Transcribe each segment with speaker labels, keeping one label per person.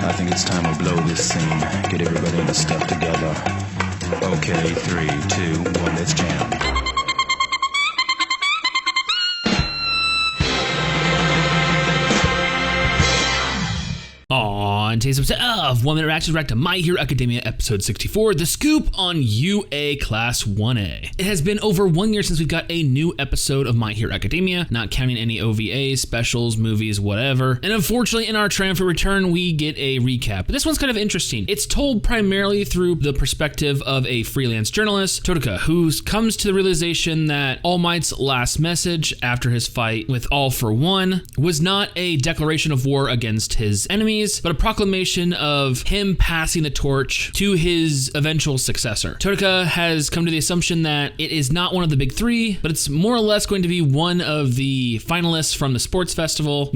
Speaker 1: I think it's time we blow this scene. Get everybody in the stuff together. Okay, 3, 2, 1, let's jam.
Speaker 2: On today's episode of 1 Minute Reactions, react to My Hero Academia episode 64, The Scoop on UA Class 1A. It has been over 1 year since we've got a new episode of My Hero Academia, not counting any OVAs, specials, movies, whatever. And unfortunately, in our triumphant return, we get a recap. But this one's kind of interesting. It's told primarily through the perspective of a freelance journalist, Totaka, who comes to the realization that All Might's last message after his fight with All for One was not a declaration of war against his enemies, but a proclamation of him passing the torch to his eventual successor. Totaka has come to the assumption that it is not one of the big three, but it's more or less going to be one of the finalists from the sports festival,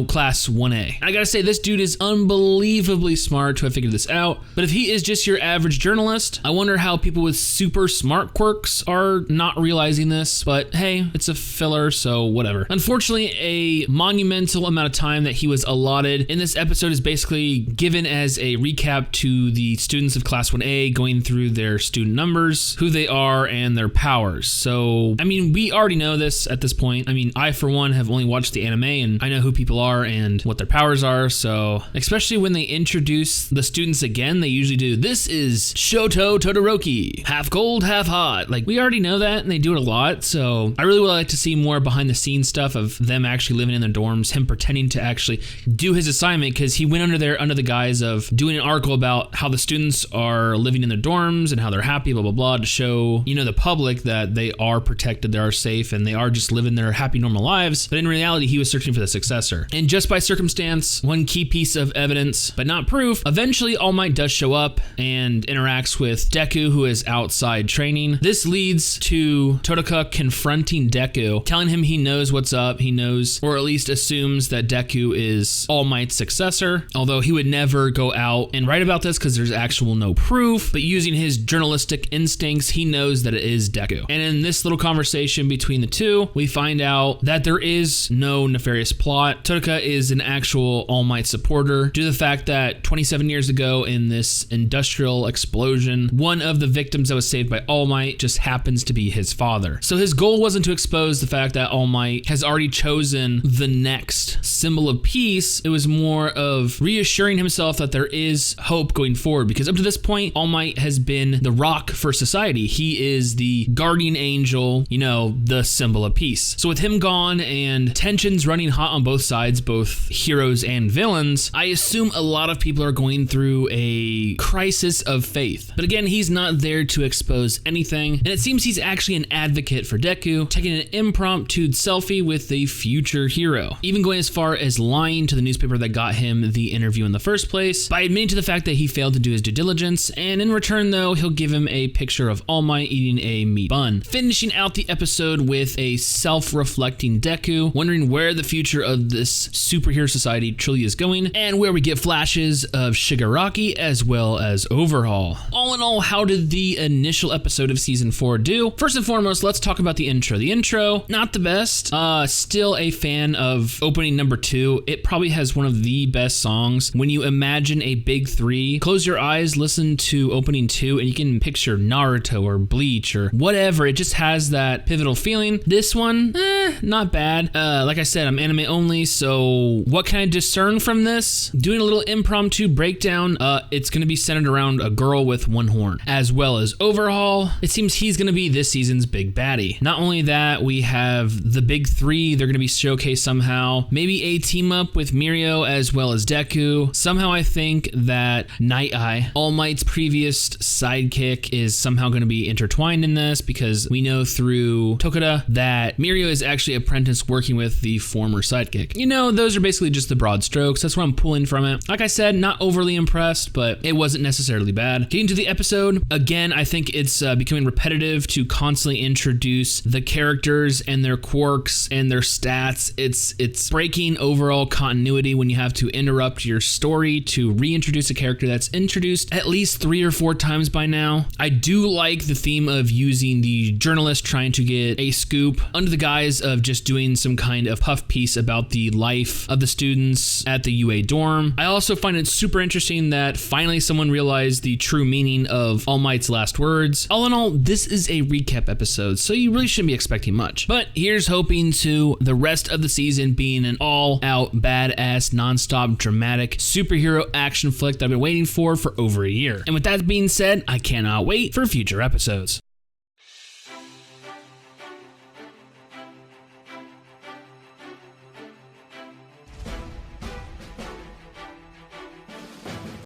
Speaker 2: Class 1A. I gotta say, this dude is unbelievably smart to have figured this out, but if he is just your average journalist, I wonder how people with super smart quirks are not realizing this, but hey, it's a filler, so whatever. Unfortunately, a monumental amount of time that he was allotted in this episode is basically given as a recap to the students of Class 1A, going through their student numbers, who they are, and their powers. So, we already know this at this point. I, for one, have only watched the anime, and I know who people are and what their powers are, so especially when they introduce the students again, they usually do, this is Shoto Todoroki, half cold, half hot. We already know that, and they do it a lot, so I really would like to see more behind-the-scenes stuff of them actually living in their dorms, him pretending to actually do his assignment, because he went under the guise of doing an article about how the students are living in their dorms and how they're happy, blah, blah, blah, to show, the public that they are protected, they are safe, and they are just living their happy, normal lives. But in reality, he was searching for the successor. And just by circumstance, one key piece of evidence, but not proof, eventually All Might does show up and interacts with Deku, who is outside training. This leads to Totaka confronting Deku, telling him he knows what's up, he knows, or at least assumes that Deku is All Might's successor, although he would never go out and write about this because there's actual no proof, but using his journalistic instincts, he knows that it is Deku. And in this little conversation between the two, we find out that there is no nefarious plot. Totaka is an actual All Might supporter due to the fact that 27 years ago in this industrial explosion, one of the victims that was saved by All Might just happens to be his father. So his goal wasn't to expose the fact that All Might has already chosen the next symbol of peace. It was more of reassuring himself that there is hope going forward, because up to this point, All Might has been the rock for society. He is the guardian angel, the symbol of peace. So with him gone and tensions running hot on both sides, both heroes and villains, I assume a lot of people are going through a crisis of faith. But again, he's not there to expose anything, and it seems he's actually an advocate for Deku, taking an impromptu selfie with the future hero, even going as far as lying to the newspaper that got him the interview in the first place by admitting to the fact that he failed to do his due diligence, and in return though, he'll give him a picture of All Might eating a meat bun. Finishing out the episode with a self-reflecting Deku, wondering where the future of this superhero society truly is going, and where we get flashes of Shigaraki as well as Overhaul. All in all, how did the initial episode of season 4 do? First and foremost, let's talk about the intro. The intro, not the best. Still a fan of opening number 2. It probably has one of the best songs. When you imagine a big three, close your eyes, listen to opening 2, and you can picture Naruto or Bleach or whatever. It just has that pivotal feeling. This one, not bad. Like I said, I'm anime only, so what can I discern from this? Doing a little impromptu breakdown, it's going to be centered around a girl with one horn, as well as Overhaul. It seems he's going to be this season's big baddie. Not only that, we have the big three. They're going to be showcased somehow. Maybe a team up with Mirio as well as Deku. Somehow I think that Night Eye, All Might's previous sidekick, is somehow going to be intertwined in this, because we know through Tokata that Mirio is actually apprenticed working with the former sidekick. Those are basically just the broad strokes. That's what I'm pulling from it. Like I said, not overly impressed, but it wasn't necessarily bad. Getting to the episode, again, I think it's becoming repetitive to constantly introduce the characters and their quirks and their stats. It's breaking overall continuity when you have to interrupt your story to reintroduce a character that's introduced at least 3 or 4 times by now. I do like the theme of using the journalist trying to get a scoop under the guise of just doing some kind of puff piece about the life of the students at the UA dorm. I also find it super interesting that finally someone realized the true meaning of All Might's last words. All in all, this is a recap episode, so you really shouldn't be expecting much. But here's hoping to the rest of the season being an all-out, badass, non-stop, dramatic superhero action flick that I've been waiting for over a year. And with that being said, I cannot wait for future episodes.